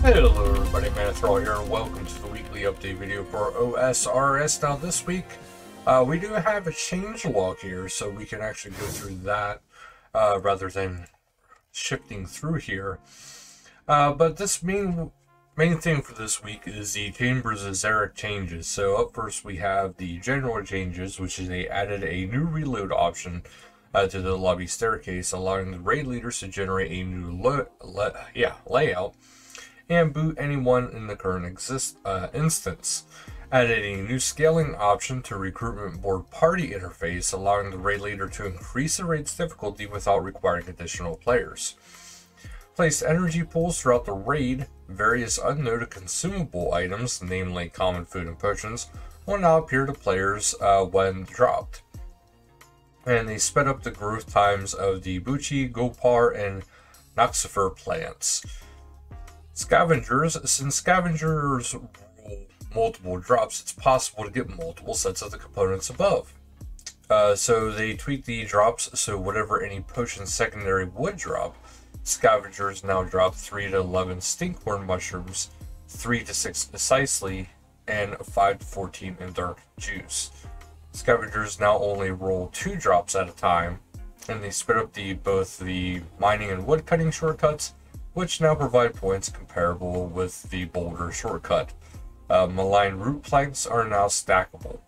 Hello everybody, Manithral here, and welcome to the weekly update video for OSRS. Now this week, we do have a change log here, so we can actually go through that rather than shifting through here. But this main thing for this week is the Chambers of Xeric changes. So up first we have the general changes, which is they added a new reload option to the lobby staircase, allowing the raid leaders to generate a new layout and boot anyone in the current instance. Added a new scaling option to recruitment board party interface, allowing the raid leader to increase the raid's difficulty without requiring additional players. Placed energy pools throughout the raid. Various unnoted consumable items, namely common food and potions, will now appear to players when dropped. And they sped up the growth times of the Buchi, Gopar, and Noxifer plants. Scavengers. Since scavengers roll multiple drops, it's possible to get multiple sets of the components above. So they tweak the drops, so whatever any potion secondary would drop, scavengers now drop 3 to 11 stinkhorn mushrooms, 3 to 6 precisely, and 5 to 14 in dark juice. Scavengers now only roll 2 drops at a time, and they split up both the mining and woodcutting shortcuts, which now provide points comparable with the boulder shortcut. Malign root planks are now stackable.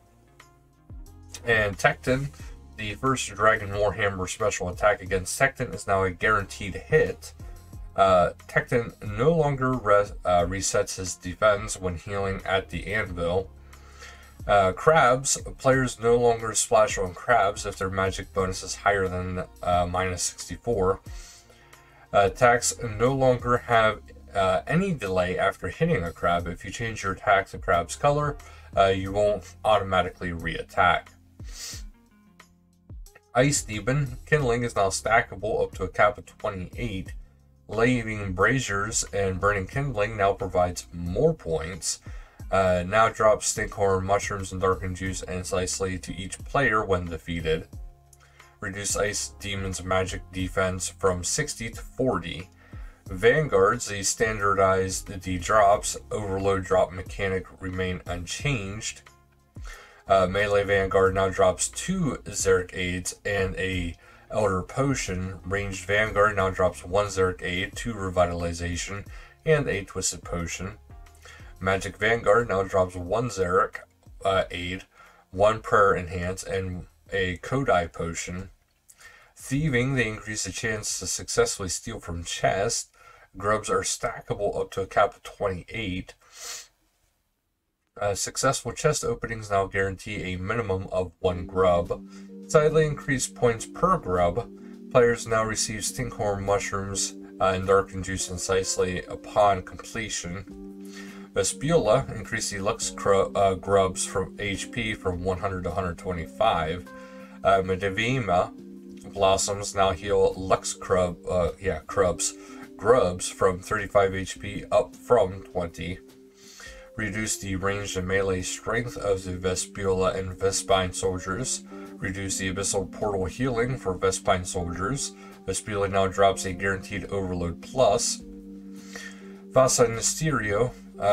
And Tecton, the first Dragon Warhammer special attack against Tecton, is now a guaranteed hit. Tecton no longer resets his defense when healing at the anvil. Crabs. Players no longer splash on crabs if their magic bonus is higher than minus 64. Attacks no longer have any delay after hitting a crab. If you change your attack to crab's color, you won't automatically re-attack. Ice Demon. Kindling is now stackable up to a cap of 28. Lighting Braziers and Burning Kindling now provides more points. Now drops Stinkhorn, Mushrooms, and Darkened Juice and Slicely to each player when defeated. Reduce Ice Demon's magic defense from 60 to 40. Vanguards, the standardized drops, overload drop mechanic remain unchanged. Melee Vanguard now drops 2 Xeric Aids and a Elder Potion. Ranged Vanguard now drops 1 Xeric Aid, 2 Revitalization, and a Twisted Potion. Magic Vanguard now drops 1 Xeric Aid, 1 Prayer Enhance, and a Kodai Potion. Thieving, they increase the chance to successfully steal from chests. Grubs are stackable up to a cap of 28. Successful chest openings now guarantee a minimum of 1 grub. Slightly increased points per grub. Players now receive Stinkhorn Mushrooms and Darkened Juice incisely upon completion. Vespula, increase the Lux grubs from HP from 100 to 125. Medivima Blossoms now heal Lux grubs from 35 HP up from 20. Reduce the ranged and melee strength of the Vespula and Vespine soldiers. Reduce the Abyssal Portal healing for Vespine soldiers. Vespula now drops a guaranteed Overload Plus. Vasa Mysterio.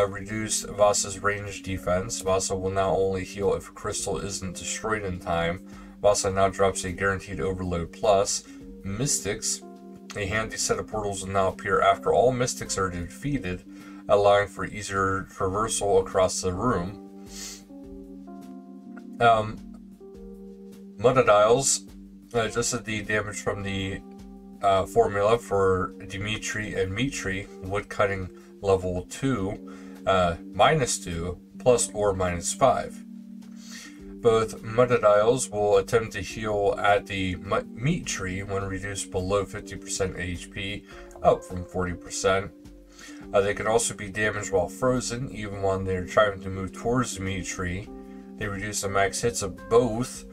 Reduce Vasa's range defense. Vasa will now only heal if a crystal isn't destroyed in time. Vasa now drops a guaranteed Overload Plus. Mystics. A handy set of portals will now appear after all Mystics are defeated, allowing for easier traversal across the room. Mudadials. Adjusted the damage from the formula for Dimitri and Mitri, woodcutting level 2, -2, plus or -5. Both Mudadials will attempt to heal at the meat tree when reduced below 50% HP, up from 40%. They can also be damaged while frozen, even when they're trying to move towards the meat tree. They reduce the max hits of both.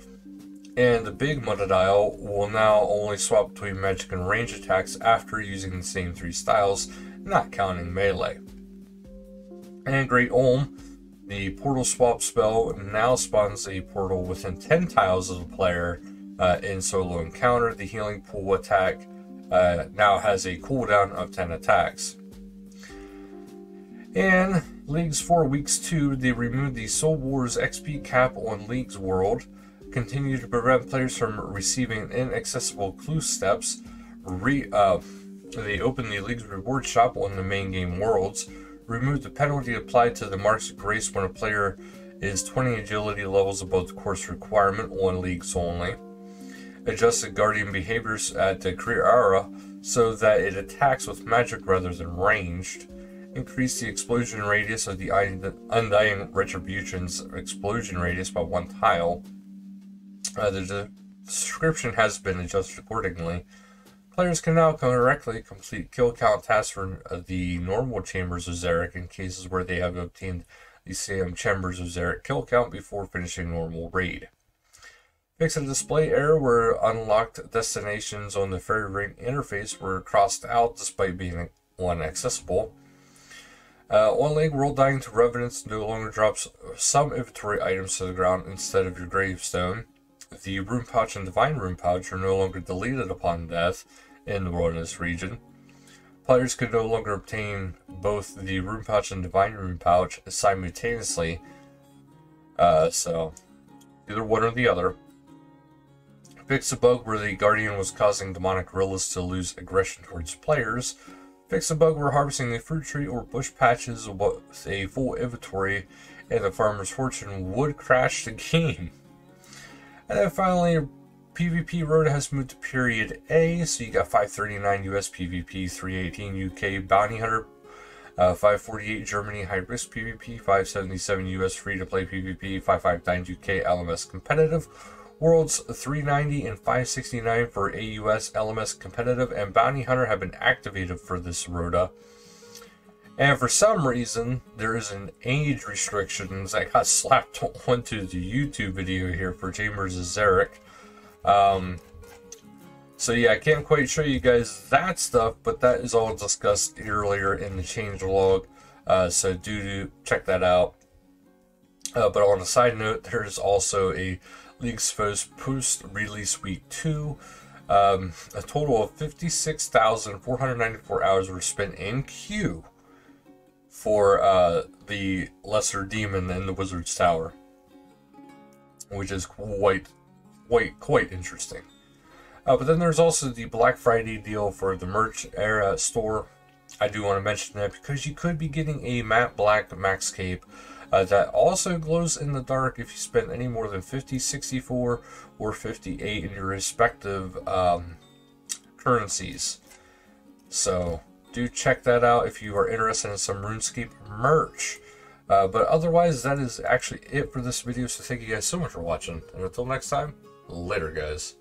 And the big Mudadial will now only swap between magic and range attacks after using the same 3 styles, not counting melee. And Great Olm, the portal swap spell now spawns a portal within 10 tiles of the player in solo encounter. The healing pool attack now has a cooldown of 10 attacks. And Leagues for Weeks 2, they removed the Soul Wars XP cap on Leagues World, continue to prevent players from receiving inaccessible clue steps, they opened the League's reward shop on the main game worlds, removed the penalty applied to the Marks of Grace when a player is 20 agility levels above the course requirement on Leagues only, adjusted Guardian behaviors at the career era so that it attacks with magic rather than ranged, increased the explosion radius of the Undying Retribution's explosion radius by 1 tile. The description has been adjusted accordingly. Players can now correctly complete kill count tasks for the normal Chambers of Xeric in cases where they have obtained the same Chambers of Xeric kill count before finishing normal raid. Fix a display error where unlocked destinations on the Fairy Ring interface were crossed out despite being inaccessible. On League World, Dying to Revenants no longer drops some inventory items to the ground instead of your gravestone. The Rune Pouch and Divine Rune Pouch are no longer deleted upon death in the Wilderness region. Players can no longer obtain both the Rune Pouch and Divine Rune Pouch simultaneously, so either one or the other. Fix a bug where the Guardian was causing demonic gorillas to lose aggression towards players. Fix a bug where harvesting the fruit tree or bush patches with a full inventory and the farmer's fortune would crash the game. And then finally, PvP Rota has moved to period A, so you got 539 US PvP, 318 UK Bounty Hunter, 548 Germany High Risk PvP, 577 US Free to Play PvP, 559 UK LMS Competitive, Worlds 390 and 569 for AUS LMS Competitive, and Bounty Hunter have been activated for this Rota. And for some reason, there is an age restriction that got slapped onto the YouTube video here for Chambers of Xeric. So yeah, I can't quite show you guys that stuff, but that is all discussed earlier in the changelog. So do check that out. But on a side note, there is also a League Exposed post-release week 2. A total of 56,494 hours were spent in queue for the Lesser Demon in the Wizard's Tower, which is quite interesting. But then there's also the Black Friday deal for the merch era store. I do want to mention that because you could be getting a matte black max cape that also glows in the dark if you spend any more than 50, 64, or 58 in your respective currencies. So do check that out if you are interested in some RuneScape merch. But otherwise, that is actually it for this video. So thank you guys so much for watching. And until next time, later guys.